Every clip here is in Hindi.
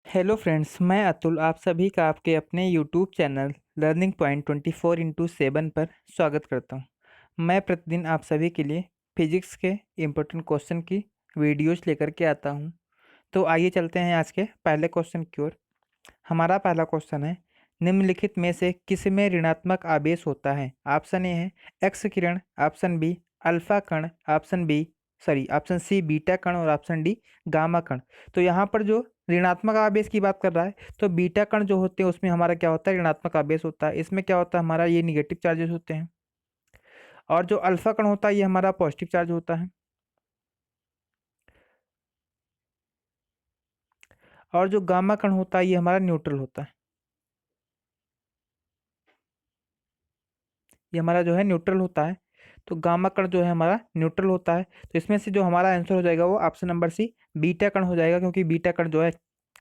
हेलो फ्रेंड्स, मैं अतुल आप सभी का आपके अपने यूट्यूब चैनल लर्निंग पॉइंट 24/7 पर स्वागत करता हूं। मैं प्रतिदिन आप सभी के लिए फिजिक्स के इम्पोर्टेंट क्वेश्चन की वीडियोज लेकर के आता हूं। तो आइए चलते हैं आज के पहले क्वेश्चन की ओर। हमारा पहला क्वेश्चन है, निम्नलिखित में से किस में ऋणात्मक आवेश होता है? ऑप्शन ए है x Kiran, option be alpha कण, ऑप्शन सी बीटा कण और ऑप्शन डी गामा कण। तो यहाँ पर जो ऋणात्मक आवेश की बात कर रहा है, तो बीटा कण जो होते हैं उसमें हमारा क्या होता है, ऋणात्मक आवेश होता है। इसमें क्या होता है, हमारा ये निगेटिव चार्जेस होते हैं। और जो अल्फा कण होता है ये हमारा पॉजिटिव चार्ज होता है। और जो गामा कण होता है ये हमारा न्यूट्रल होता है। ये हमारा जो है न्यूट्रल होता है। तो गामा कण जो है हमारा न्यूट्रल होता है। तो इसमें से जो हमारा आंसर हो जाएगा वो ऑप्शन नंबर सी बीटा कण हो जाएगा, क्योंकि बीटा कण जो है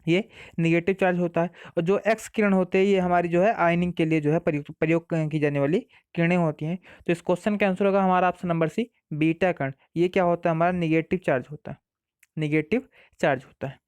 ये निगेटिव चार्ज होता है। और जो एक्स किरण होते हैं ये हमारी जो है आयनिंग के लिए जो है प्रयोग प्रयोग की जाने वाली किरणें होती हैं। तो इस क्वेश्चन का आंसर होगा हमारा ऑप्शन नंबर सी बीटा कण। ये क्या होता है, हमारा निगेटिव चार्ज होता है। निगेटिव चार्ज होता है।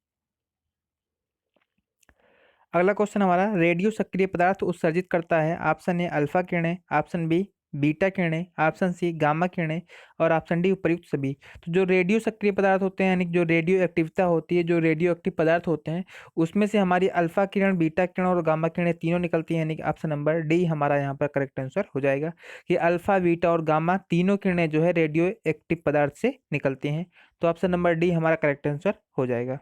अगला क्वेश्चन हमारा, रेडियो सक्रिय पदार्थ उत्सर्जित करता है। ऑप्शन ए अल्फा किरणें, ऑप्शन बी बीटा किरणें, ऑप्शन सी गामा किरणें और ऑप्शन डी उपर्युक्त सभी। तो जो रेडियो सक्रिय पदार्थ होते हैं, यानी कि जो रेडियो एक्टिविटी होती है, जो रेडियो एक्टिव पदार्थ होते हैं, उसमें से हमारी अल्फा किरण, बीटा किरण और गामा किरणें तीनों निकलती हैं। यानी कि ऑप्शन नंबर डी हमारा यहाँ पर करेक्ट आंसर हो जाएगा कि अल्फा, बीटा और गामा तीनों किरणें जो है रेडियो एक्टिव पदार्थ से निकलती हैं। तो ऑप्शन नंबर डी हमारा करेक्ट आंसर हो जाएगा।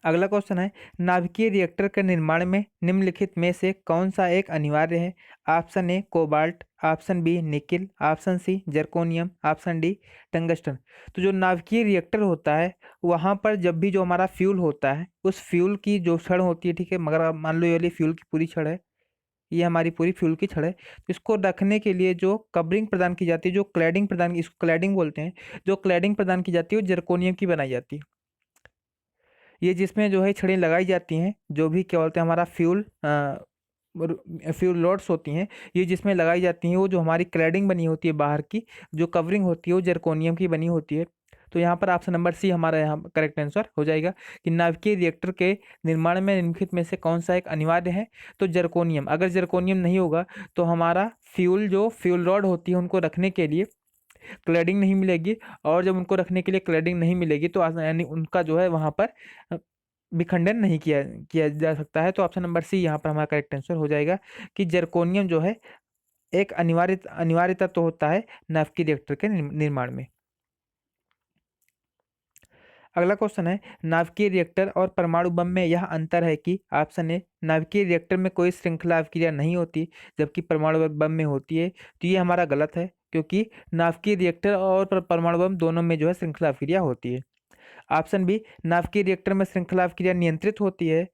अगला क्वेश्चन है, नाभिकीय रिएक्टर के निर्माण में निम्नलिखित में से कौन सा एक अनिवार्य है? Option A cobalt, option B nickel, option C zirconium, option D tungsten. तो जो नाभिकीय रिएक्टर होता है, वहाँ पर जब भी जो हमारा फ्यूल होता है, उस फ्यूल की जो छड़ होती है, ठीक है, मगर मान लो ये वाली फ्यूल की पूरी छड़ है, ये हमारी पूरी फ्यूल की छड़ है, तो इसको रखने के लिए जो कवरिंग प्रदान की जाती है, जो क्लैडिंग प्रदान, इसको क्लैडिंग बोलते हैं, जो क्लैडिंग प्रदान की जाती है वो जर्कोनियम की बनाई जाती है। ये जिसमें जो है छड़ें लगाई जाती हैं, जो भी क्या बोलते हैं हमारा फ्यूल रोड्स होती हैं, ये जिसमें लगाई जाती हैं, वो जो हमारी क्लैडिंग बनी होती है बाहर की, जो कवरिंग होती है वो जर्कोनियम की बनी होती है। तो यहाँ पर ऑप्शन नंबर सी हमारा यहाँ करेक्ट आंसर हो जाएगा कि नाभिकीय रिएक्टर के निर्माण में निम्नलिखित में से कौन सा एक अनिवार्य है? तो जर्कोनियम। अगर जर्कोनियम नहीं होगा तो हमारा फ्यूल रॉड होती है, उनको रखने के लिए क्लैडिंग नहीं मिलेगी। और जब उनको रखने के लिए क्लैडिंग नहीं मिलेगी तो यानी उनका जो है वहाँ पर अ, विखंडन नहीं किया किया जा सकता है। तो ऑप्शन नंबर सी यहाँ पर हमारा करेक्ट आंसर हो जाएगा कि जर्कोनियम जो है एक अनिवार्य तत्व होता है नाभिकीय रिएक्टर के निर्माण में। अगला क्वेश्चन है, नाभिकीय रिएक्टर और परमाणु बम में यह अंतर है कि ऑप्शन ए नाभिकीय रिएक्टर में कोई श्रृंखला अभिक्रिया नहीं होती जबकि परमाणु बम में होती है। तो ये हमारा गलत है, क्योंकि नाभिकीय रिएक्टर और परमाणु बम दोनों में जो है श्रृंखला अभिक्रिया होती है। ऑप्शन बी नाभिकीय रिएक्टर में श्रृंखला अभिक्रिया नियंत्रित होती है।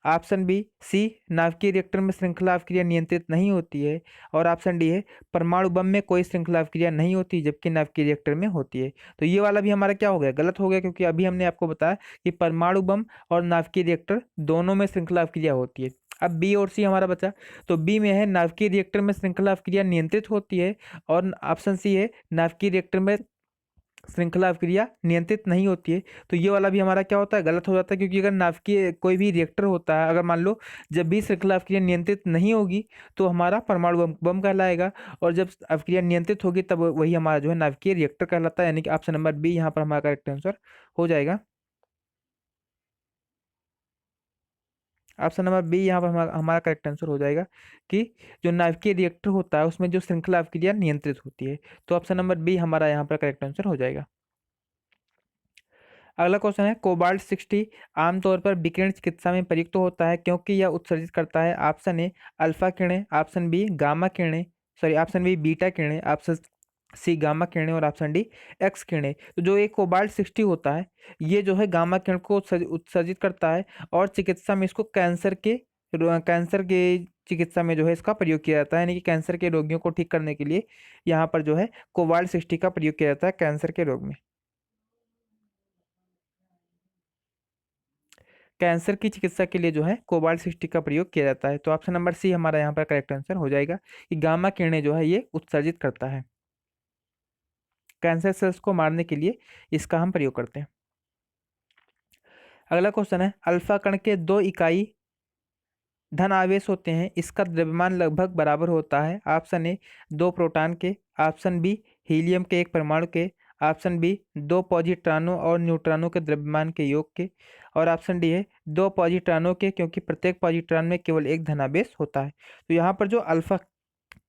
ऑप्शन बी सी नाभिकीय रिएक्टर में श्रृंखला अभिक्रिया नियंत्रित नहीं होती है। और ऑप्शन डी है परमाणु बम में कोई श्रृंखला अभिक्रिया नहीं होती जबकि नाभिकीय रिएक्टर में होती है। तो ये वाला भी हमारा क्या हो गया, गलत हो गया, क्योंकि अभी हमने आपको बताया कि परमाणु बम और नाभिकीय रिएक्टर दोनों में श्रृंखला अभिक्रिया होती है। अब बी और सी हमारा बचा। तो बी में है नाभिकीय रिएक्टर में श्रृंखला अभिक्रिया नियंत्रित होती है। और ऑप्शन सी है नाभिकीय रिएक्टर में श्रृंखला अभिक्रिया नियंत्रित नहीं होती है। तो ये वाला भी हमारा क्या होता है, गलत हो जाता है, क्योंकि अगर नाभिकीय कोई भी रिएक्टर होता है, अगर मान लो जब भी श्रृंखला अभिक्रिया नियंत्रित नहीं होगी तो हमारा परमाणु बम कहलाएगा। और जब अभिक्रिया नियंत्रित होगी तब वही हमारा जो है नाभिकीय रिएक्टर कहलाता है। यानी कि ऑप्शन नंबर बी यहाँ पर हमारा करेक्ट आंसर हो जाएगा। ऑप्शन नंबर बी यहाँ पर हमारा करेक्ट आंसर हो जाएगा कि जो नाभिकीय रिएक्टर होता है उसमें जो श्रृंखला अभिक्रिया नियंत्रित होती है। तो ऑप्शन नंबर बी हमारा यहाँ पर करेक्ट आंसर हो जाएगा। अगला क्वेश्चन है, कोबाल्ट 60 आमतौर पर विकिरण चिकित्सा में प्रयुक्त होता है क्योंकि यह उत्सर्जित करता है। ऑप्शन ए अल्फा किरणें, ऑप्शन बी गामा किरणें, ऑप्शन बी बीटा किरणें, ऑप्शन सी गामा किरणें और ऑप्शन डी एक्स किरणें। तो जो एक कोबाल्ट 60 होता है, ये जो है गामा किरण को उत्सर्जित करता है। और चिकित्सा में इसको कैंसर के चिकित्सा में जो है इसका प्रयोग किया जाता है। यानी कि कैंसर के रोगियों को ठीक करने के लिए यहाँ पर जो है कोबाल्ट 60 का प्रयोग किया जाता है कैंसर के रोग में। कैंसर की चिकित्सा के लिए जो है कोबाल्ट 60 का प्रयोग किया जाता है। तो ऑप्शन नंबर सी हमारा यहाँ पर करेक्ट आंसर हो जाएगा कि गामा किरणें जो है ये उत्सर्जित करता है। कैंसर सेल्स को मारने के लिए इसका हम प्रयोग करते हैं। अगला क्वेश्चन है, अल्फा कण के 2 इकाई धन आवेश होते हैं, इसका द्रव्यमान लगभग बराबर होता है। ऑप्शन ए 2 प्रोटॉन के, ऑप्शन बी हीलियम के 1 परमाणु के, ऑप्शन बी 2 पॉजिट्रॉनों और न्यूट्रॉनों के द्रव्यमान के योग के, और ऑप्शन डी है 2 पॉजिट्रॉनों के, क्योंकि प्रत्येक पॉजिट्रॉन में केवल एक धनावेश होता है। तो यहाँ पर जो अल्फा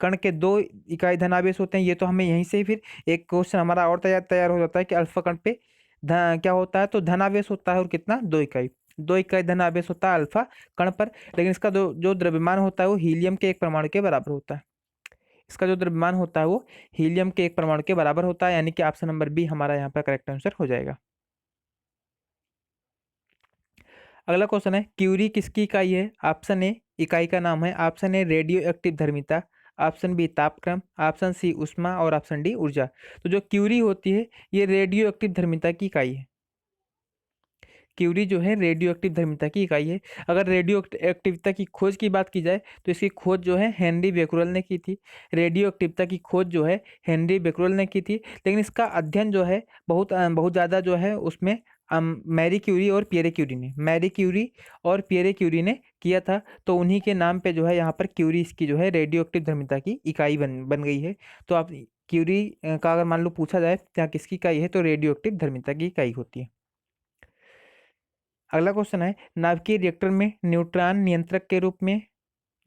कण के 2 इकाई धनावेश होते हैं, ये तो हमें यहीं से ही फिर एक क्वेश्चन हमारा और तैयार तैयार हो जाता है कि अल्फा कण पे क्या होता है, तो धनावेश होता है, और कितना, 2 इकाई। 2 इकाई धनावेश होता है अल्फा कण पर, लेकिन इसका जो द्रव्यमान होता है वो हीलियम के 1 परमाणु के बराबर होता है। इसका जो द्रव्यमान होता है वो हीलियम के 1 परमाणु के बराबर होता है, यानी कि ऑप्शन नंबर बी हमारा यहाँ पर करेक्ट आंसर हो जाएगा। अगला क्वेश्चन है, क्यूरी किसकी इकाई है? ऑप्शन ए इकाई का नाम है, ऑप्शन ए रेडियो एक्टिव धर्मिता, ऑप्शन बी तापक्रम, ऑप्शन सी ऊष्मा, और ऑप्शन डी ऊर्जा। तो जो क्यूरी होती है ये रेडियो एक्टिव धर्मिता की इकाई है। क्यूरी जो है रेडियो एक्टिव धर्मिता की इकाई है। अगर रेडियो एक्टिविता की खोज की बात की जाए तो इसकी खोज जो है हेनरी बेक्यूरेल ने की थी। रेडियो एक्टिविता की खोज जो है हेनरी बेक्यूरेल ने की थी, लेकिन इसका अध्ययन जो है बहुत ज़्यादा जो है उसमें मैरी क्यूरी और पियरे क्यूरी ने, मैरी क्यूरी और पियरे क्यूरी ने किया था। तो उन्हीं के नाम पे जो है यहाँ पर क्यूरी इसकी जो है रेडियो एक्टिव धर्मिता की इकाई बन गई है। तो आप क्यूरी का अगर मान लो पूछा जाए क्या किसकी इकाई है, तो रेडियो एक्टिव धर्मिता की इकाई होती है। अगला क्वेश्चन है, नाभिकीय रिएक्टर में न्यूट्रॉन नियंत्रक के रूप में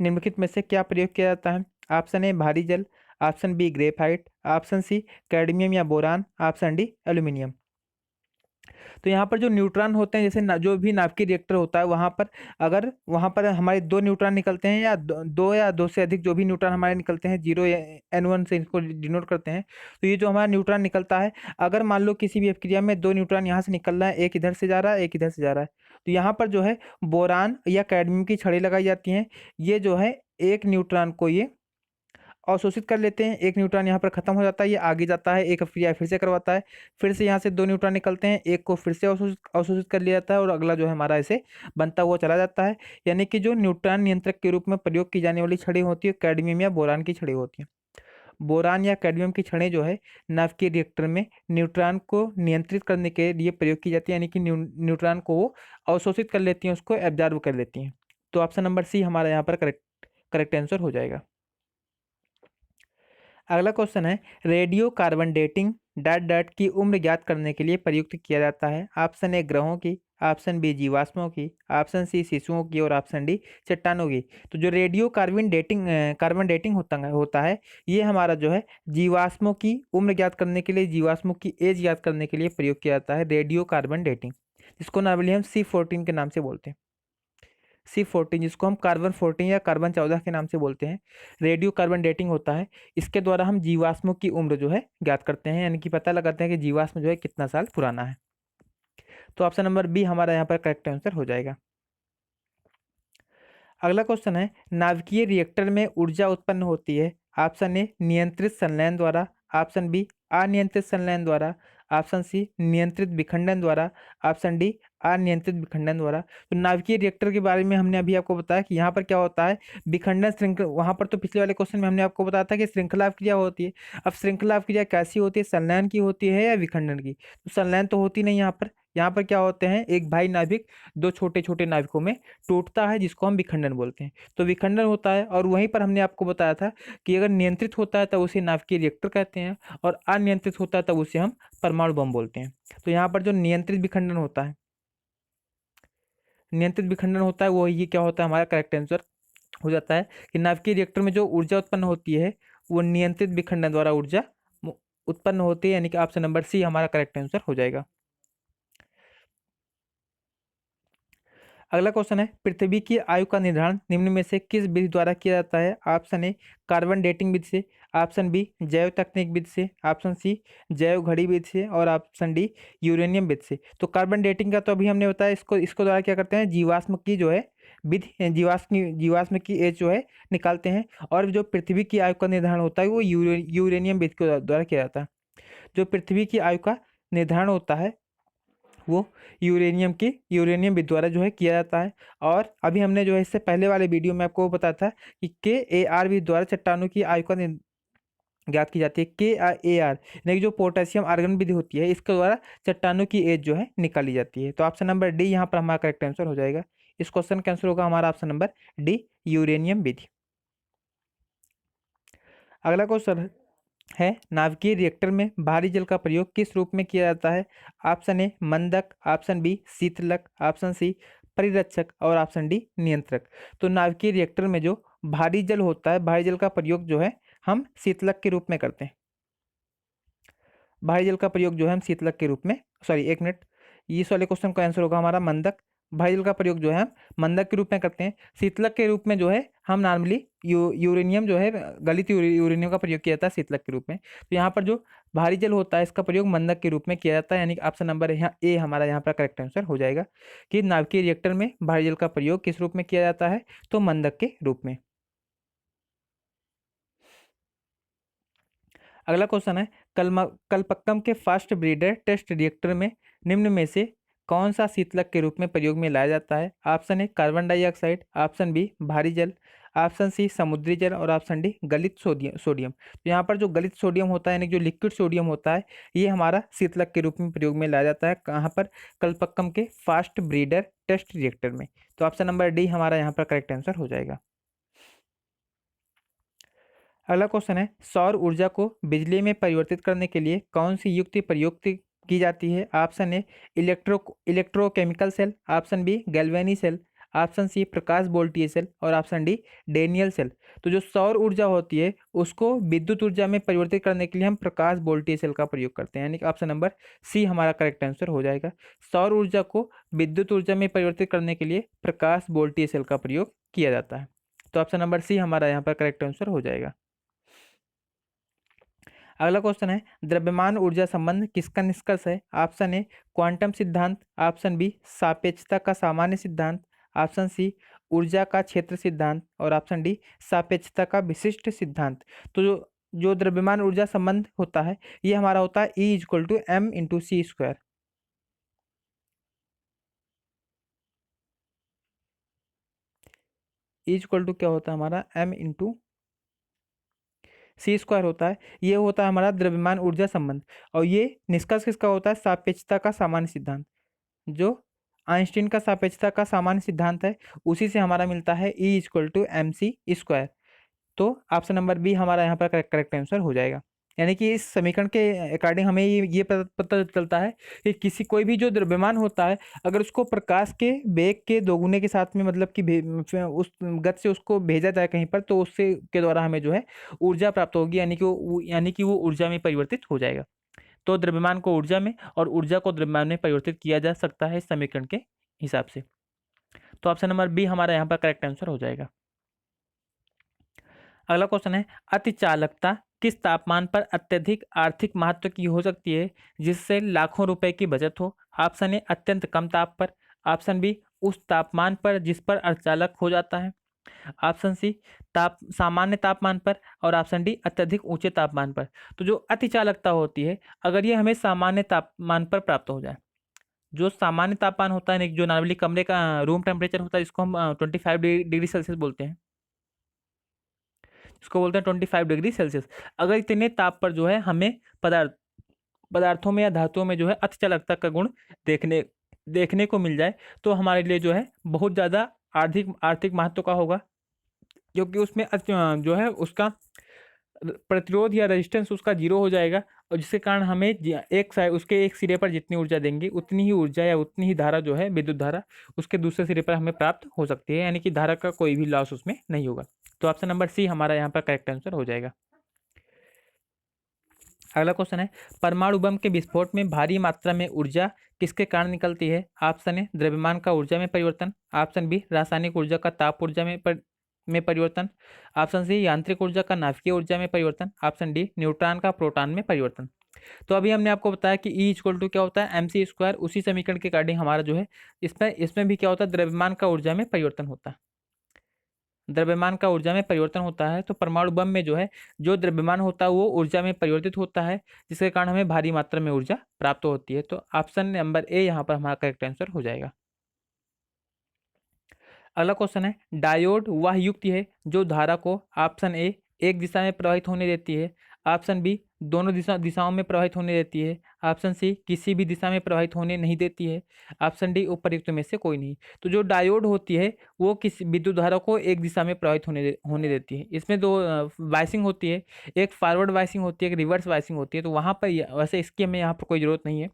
निम्नलिखित में से क्या प्रयोग किया जाता है? ऑप्शन ए भारी जल, option B graphite, option C cadmium या बोरान, ऑप्शन डी एल्यूमिनियम। तो यहाँ पर जो न्यूट्रॉन होते हैं, जैसे जो भी नाभिकीय रिएक्टर होता है वहाँ पर अगर वहाँ पर हमारे 2 न्यूट्रॉन निकलते हैं, या 2 या 2 से अधिक जो भी न्यूट्रॉन हमारे निकलते हैं, 0 या N1 से इसको डिनोट करते हैं। तो ये जो हमारा न्यूट्रॉन निकलता है, अगर मान लो किसी भी अभिक्रिया में 2 न्यूट्रॉन यहाँ से निकल रहा है, एक इधर से जा रहा है, एक इधर से जा रहा है, तो यहाँ पर जो है बोरान या कैडमियम की छड़ें लगाई जाती हैं। ये जो है एक न्यूट्रॉन को ये अवशोषित कर लेते हैं, एक न्यूट्रॉन यहाँ पर खत्म हो जाता है, ये आगे जाता है, एक अभिक्रिया फिर से करवाता है, फिर से यहाँ से 2 न्यूट्रॉन निकलते हैं, एक को फिर से अवशोषित अवशोषित कर लिया जाता है, और अगला जो है हमारा ऐसे बनता हुआ चला जाता है। यानी कि जो न्यूट्रॉन नियंत्रक के रूप में प्रयोग की जाने वाली छड़ें होती है कैडमियम या बोरान की छड़ें होती हैं। बोरान या कैडमियम की छड़ें जो है नाभिकीय रिएक्टर में न्यूट्रॉन को नियंत्रित करने के लिए प्रयोग की जाती है, यानी कि न्यूट्रॉन को वो अवशोषित कर लेती हैं, उसको एब्जॉर्ब कर लेती हैं। तो ऑप्शन नंबर सी हमारा यहाँ पर करेक्ट आंसर हो जाएगा। अगला क्वेश्चन है, radio carbon dating dot dot की उम्र ज्ञात करने के लिए प्रयुक्त किया जाता है। ऑप्शन ए ग्रहों की, ऑप्शन बी जीवाश्मों की, ऑप्शन सी शिशुओं की, और ऑप्शन डी चट्टानों की। तो जो रेडियो कार्बन डेटिंग होता है ये हमारा जो है जीवाश्मों की उम्र ज्ञात करने के लिए, जीवाश्मों की एज ज्ञात करने के लिए प्रयोग किया जाता है, रेडियो कार्बन डेटिंग, जिसको नॉर्मली हम C14 के नाम से बोलते हैं। C14 जिसको हम कार्बन 14 या कार्बन 14 के नाम से बोलते हैं, रेडियो कार्बन डेटिंग होता है। इसके द्वारा हम जीवाश्मों की उम्र जो है ज्ञात करते हैं, यानी कि पता लगाते हैं कि जीवाश्म जो है कितना साल पुराना है। तो ऑप्शन नंबर बी हमारा यहाँ पर करेक्ट आंसर हो जाएगा। अगला क्वेश्चन है, नाभिकीय रिएक्टर में ऊर्जा उत्पन्न होती है। ऑप्शन ए नियंत्रित संलयन द्वारा, ऑप्शन बी अनियंत्रित संलयन द्वारा, ऑप्शन सी नियंत्रित विखंडन द्वारा, ऑप्शन डी अनियंत्रित विखंडन द्वारा। तो नाभिकीय रिएक्टर के बारे में हमने अभी आपको बताया कि यहाँ पर क्या होता है, विखंडन श्रृंखला। वहाँ पर तो पिछले वाले क्वेश्चन में हमने आपको बताया था कि श्रृंखला क्रिया होती है। अब श्रृंखला क्रिया कैसी होती है, संलयन की होती है या विखंडन की? तो संलयन तो होती नहीं यहाँ पर। यहाँ पर क्या होते हैं, एक भाई नाभिक 2 छोटे छोटे नाभिकों में टूटता है, जिसको हम विखंडन बोलते हैं। तो विखंडन होता है, और वहीं पर हमने आपको बताया था कि अगर नियंत्रित होता है तब उसे नाभिकीय रिएक्टर कहते हैं, और अनियंत्रित होता है तब उसे हम परमाणु बम बोलते हैं। तो यहाँ पर जो नियंत्रित विखंडन होता है, नियंत्रित विखंडन होता है वो ये क्या होता है, हमारा करेक्ट आंसर हो जाता है कि नाभिकीय रिएक्टर में जो ऊर्जा उत्पन्न होती है वो नियंत्रित विखंडन द्वारा ऊर्जा उत्पन्न होती है, यानी कि ऑप्शन नंबर सी हमारा करेक्ट आंसर हो जाएगा। अगला क्वेश्चन है, पृथ्वी की आयु का निर्धारण निम्न में से किस विधि द्वारा किया जाता है? ऑप्शन ए कार्बन डेटिंग विधि से, ऑप्शन बी जैव तकनीक विधि से, ऑप्शन सी जैव घड़ी विधि से, और ऑप्शन डी यूरेनियम विधि से। तो कार्बन डेटिंग का तो अभी हमने बताया, इसको इसको द्वारा क्या करते हैं, जीवाश्म की जो है विधि, जीवाश्म की एज जो है निकालते हैं। और जो पृथ्वी की आयु का निर्धारण होता है वो यूरेनियम विधि के द्वारा किया जाता है। जो पृथ्वी की आयु का निर्धारण होता है वो यूरेनियम विधि द्वारा जो है किया जाता है। और अभी हमने जो है इससे पहले वाले वीडियो में आपको बताया था कि KAR विधि द्वारा चट्टानों की आयु का ज्ञात की जाती है। KAR यानी कि जो पोटेशियम आर्गन विधि होती है, इसके द्वारा चट्टानों की एज जो है निकाली जाती है। तो ऑप्शन नंबर डी यहाँ पर हमारा करेक्ट आंसर हो जाएगा। इस क्वेश्चन का आंसर होगा हमारा ऑप्शन नंबर डी, यूरेनियम विधि। अगला क्वेश्चन है नाभिकीय रिएक्टर में भारी जल का प्रयोग किस रूप में किया जाता है? ऑप्शन ए मंदक, ऑप्शन बी शीतलक, ऑप्शन सी परिरक्षक और ऑप्शन डी नियंत्रक। तो नाभिकीय रिएक्टर में जो भारी जल होता है, भारी जल का प्रयोग जो है हम शीतलक के रूप में करते हैं। भारी जल का प्रयोग जो है हम शीतलक के रूप में, सॉरी एक मिनट, इस वाले क्वेश्चन का आंसर होगा हमारा मंदक। भारी जल का प्रयोग जो है हम मंदक के रूप में करते हैं। शीतलक के रूप में जो है हम नॉर्मली यूरेनियम जो है, गलित यूरेनियम का प्रयोग किया जाता है शीतलक के रूप में। तो यहाँ पर जो भारी जल होता है इसका प्रयोग मंदक के रूप में किया जाता है, यानी कि ऑप्शन नंबर यहाँ ए हमारा यहाँ पर करेक्ट आंसर हो जाएगा कि नाभिकीय रिएक्टर में भारी जल का प्रयोग किस रूप में किया जाता है? तो मंदक के रूप में। अगला क्वेश्चन है कलपक्कम के फास्ट ब्रीडर टेस्ट रिएक्टर में निम्न में से कौन सा शीतलक के रूप में प्रयोग में लाया जाता है? Option A carbon dioxide, option B भारी जल, ऑप्शन सी समुद्री जल और ऑप्शन डी गलित सोडियम। तो यहाँ पर जो गलित सोडियम होता है यानी जो लिक्विड सोडियम होता है, ये हमारा शीतलक के रूप में प्रयोग में लाया जाता है। कहाँ पर? कलपक्कम के फास्ट ब्रीडर टेस्ट रिएक्टर में। तो ऑप्शन नंबर डी हमारा यहाँ पर करेक्ट आंसर हो जाएगा। अगला क्वेश्चन है सौर ऊर्जा को बिजली में परिवर्तित करने के लिए कौन सी युक्ति प्रयुक्त की जाती है? Option A electrochemical cell, option B Galvani cell, option C प्रकाश वोल्टीय सेल और ऑप्शन डी डेनियल सेल। तो जो सौर ऊर्जा होती है उसको विद्युत ऊर्जा में परिवर्तित करने के लिए हम प्रकाश वोल्टीय सेल का प्रयोग करते हैं, यानी कि ऑप्शन नंबर सी हमारा करेक्ट आंसर हो जाएगा। सौर ऊर्जा को विद्युत ऊर्जा में परिवर्तित करने के लिए प्रकाश वोल्टीय सेल का प्रयोग किया जाता है। तो ऑप्शन नंबर सी हमारा यहाँ पर करेक्ट आंसर हो जाएगा। अगला क्वेश्चन है द्रव्यमान ऊर्जा संबंध किसका निष्कर्ष है? ऑप्शन ए क्वांटम सिद्धांत, ऑप्शन बी सापेक्षता का सामान्य सिद्धांत, ऑप्शन सी ऊर्जा का क्षेत्र सिद्धांत और ऑप्शन डी सापेक्षता का विशिष्ट सिद्धांत। तो जो द्रव्यमान ऊर्जा संबंध होता है ये हमारा होता है E=m×c²। E= क्या होता है हमारा? m×c² होता है। ये होता है हमारा द्रव्यमान ऊर्जा संबंध। और ये निष्कर्ष किसका होता है? सापेक्षता का सामान्य सिद्धांत। जो आइंस्टीन का सापेक्षता का सामान्य सिद्धांत है उसी से हमारा मिलता है E=mc²। तो ऑप्शन नंबर बी हमारा यहाँ पर करेक्ट आंसर हो जाएगा। यानी कि इस समीकरण के अकॉर्डिंग हमें ये पता चलता है कि किसी कोई भी जो द्रव्यमान होता है अगर उसको प्रकाश के वेग के दोगुने के साथ में, मतलब कि उस गति से उसको भेजा जाए कहीं पर, तो उससे के द्वारा हमें जो है ऊर्जा प्राप्त होगी, यानी कि वो ऊर्जा में परिवर्तित हो जाएगा। तो द्रव्यमान को ऊर्जा में और ऊर्जा को द्रव्यमान में परिवर्तित किया जा सकता है इस समीकरण के हिसाब से। तो ऑप्शन नंबर बी हमारा यहाँ पर करेक्ट आंसर हो जाएगा। अगला क्वेश्चन है अतिचालकता किस तापमान पर अत्यधिक आर्थिक महत्व की हो सकती है जिससे लाखों रुपए की बचत हो? ऑप्शन ए अत्यंत कम ताप पर, ऑप्शन बी उस तापमान पर जिस पर अर्धचालक हो जाता है, ऑप्शन सी सामान्य तापमान पर और ऑप्शन डी अत्यधिक ऊंचे तापमान पर। तो जो अतिचालकता होती है अगर ये हमें सामान्य तापमान पर प्राप्त हो जाए, जो सामान्य तापमान होता है जो नॉर्मली कमरे का रूम टेम्परेचर होता है जिसको हम 25 डिग्री सेल्सियस बोलते हैं, इसको बोलते हैं 25 डिग्री सेल्सियस। अगर इतने ताप पर जो है हमें पदार्थों में या धातुओं में जो है अतिचालकता का गुण देखने देखने को मिल जाए तो हमारे लिए जो है बहुत ज़्यादा आर्थिक आर्थिक महत्व का होगा, क्योंकि उसमें जो है उसका प्रतिरोध या रेजिस्टेंस उसका जीरो हो जाएगा और जिसके कारण हमें एक साइड उसके एक सिरे पर जितनी ऊर्जा देंगे उतनी ही ऊर्जा या उतनी ही धारा जो है विद्युत धारा उसके दूसरे सिरे पर हमें प्राप्त हो सकती है, यानी कि धारा का कोई भी लॉस उसमें नहीं होगा। तो ऑप्शन नंबर सी हमारा यहाँ पर करेक्ट आंसर हो जाएगा। अगला क्वेश्चन है परमाणु बम के विस्फोट में भारी मात्रा में ऊर्जा किसके कारण निकलती है? ऑप्शन ए द्रव्यमान का ऊर्जा में परिवर्तन, ऑप्शन बी रासायनिक ऊर्जा का ताप ऊर्जा में परिवर्तन, ऑप्शन सी यांत्रिक ऊर्जा का नाभिकीय ऊर्जा में परिवर्तन, ऑप्शन डी न्यूट्रॉन का प्रोटॉन में परिवर्तन। तो अभी हमने आपको बताया कि E= क्या होता है? mc²। उसी समीकरण के अकॉर्डिंग हमारा जो है इसमें भी क्या होता है? द्रव्यमान का ऊर्जा में परिवर्तन होता है। द्रव्यमान का ऊर्जा में परिवर्तन होता है तो परमाणु बम में जो है जो द्रव्यमान होता है वो ऊर्जा में परिवर्तित होता है जिसके कारण हमें भारी मात्रा में ऊर्जा प्राप्त होती है। तो ऑप्शन नंबर ए यहाँ पर हमारा करेक्ट आंसर हो जाएगा। अगला क्वेश्चन है डायोड वह युक्ति है जो धारा को ऑप्शन ए एक दिशा में प्रवाहित होने देती है, ऑप्शन बी दोनों दिशाओं में प्रवाहित होने देती है। ऑप्शन सी किसी भी दिशा में प्रवाहित होने नहीं देती है। ऑप्शन डी उपर्युक्त में से कोई नहीं। तो जो डायोड होती है वो किसी विद्युत धारा को एक दिशा में प्रवाहित होने देती है। इसमें दो वाइसिंग होती है, एक फॉरवर्ड वाइसिंग होती है, एक रिवर्स वाइसिंग होती है। तो वहाँ पर वैसे इसकी हमें यहाँ पर कोई ज़रूरत नहीं है।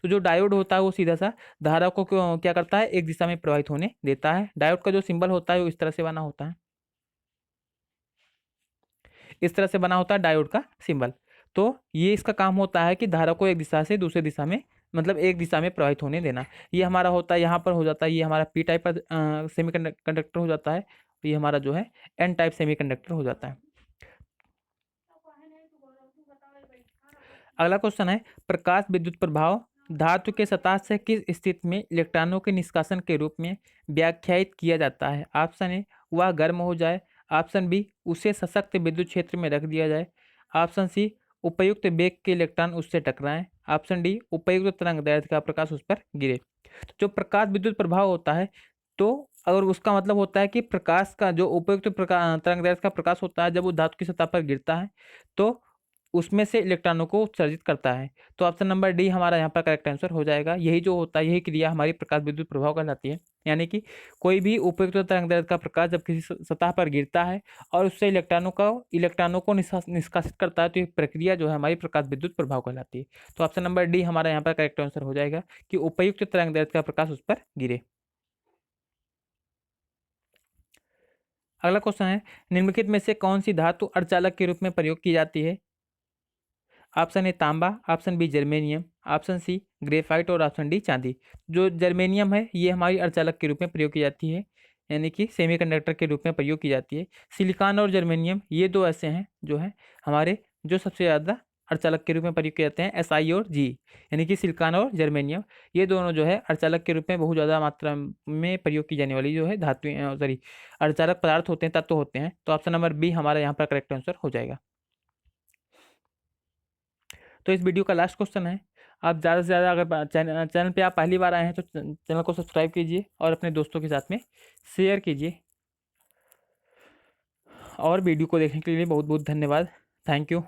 तो जो डायोड होता है वो सीधा सा धारा को क्या करता है, एक दिशा में प्रवाहित होने देता है। डायोड का जो सिंबल होता है वो इस तरह से बना होता है, इस तरह से बना होता है डायोड का सिंबल। तो ये इसका काम होता है कि धारा को एक दिशा से दूसरे दिशा में, मतलब एक दिशा में प्रवाहित होने देना। ये हमारा होता है, यहाँ पर हो जाता है, ये हमारा पी टाइप का सेमीकंडक्टर हो जाता है। ये हमारा जो है एन टाइप सेमीकंडक्टर हो जाता है। अगला क्वेश्चन है, प्रकाश विद्युत प्रभाव धातु के सतह से किस स्थिति में इलेक्ट्रॉनों के निष्कासन के रूप में व्याख्यायित किया जाता है। ऑप्शन ए वह गर्म हो जाए। ऑप्शन बी उसे सशक्त विद्युत क्षेत्र में रख दिया जाए। ऑप्शन सी उपयुक्त वेग के इलेक्ट्रॉन उससे टकराएं। ऑप्शन डी उपयुक्त तरंग दैर्ध्य का प्रकाश उस पर गिरे। तो जो प्रकाश विद्युत प्रभाव होता है, तो अगर उसका मतलब होता है कि प्रकाश का जो उपयुक्त तरंग दैर्ध्य का प्रकाश होता है, जब वो धातु की सतह पर गिरता है तो उसमें से इलेक्ट्रॉनों को उत्सर्जित करता है। तो ऑप्शन नंबर डी हमारा यहाँ पर करेक्ट आंसर हो जाएगा। यही जो होता है, यही क्रिया हमारी प्रकाश विद्युत प्रभाव कहलाती है। यानी कि कोई भी उपयुक्त तरंगदैर्ध्य का प्रकाश जब किसी सतह पर गिरता है और उससे इलेक्ट्रॉनों को निष्कासित करता है, तो ये प्रक्रिया जो है हमारी प्रकाश विद्युत प्रभाव कहलाती है। तो ऑप्शन नंबर डी हमारा यहाँ पर करेक्ट आंसर हो जाएगा कि उपयुक्त तरंगदैर्ध्य का प्रकाश उस पर गिरे। अगला क्वेश्चन है, निम्नलिखित में से कौन सी धातु अर्धचालक के रूप में प्रयोग की जाती है। ऑप्शन ए तांबा, option B germanium, option C graphite और ऑप्शन डी चांदी। जो जर्मेनियम है ये हमारी अर्धचालक के रूप में प्रयोग की जाती है, यानी कि सेमीकंडक्टर के रूप में प्रयोग की जाती है। सिलिकॉन और जर्मेनियम ये दो ऐसे हैं जो है हमारे जो सबसे ज़्यादा अर्धचालक के रूप में प्रयोग किए जाते हैं, SI और जी, यानी कि सिलिकॉन और जर्मेनियम ये दोनों जो है अर्धचालक के रूप में बहुत ज़्यादा मात्रा में प्रयोग की जाने वाली जो है धातु सॉरी अर्धचालक पदार्थ होते हैं, तत्व होते हैं। तो ऑप्शन नंबर बी हमारा यहाँ पर करेक्ट आंसर हो जाएगा। तो इस वीडियो का लास्ट क्वेश्चन है, आप ज़्यादा से ज़्यादा अगर चैनल पे आप पहली बार आए हैं तो चैनल को सब्सक्राइब कीजिए और अपने दोस्तों के साथ में शेयर कीजिए। और वीडियो को देखने के लिए बहुत बहुत धन्यवाद। Thank you.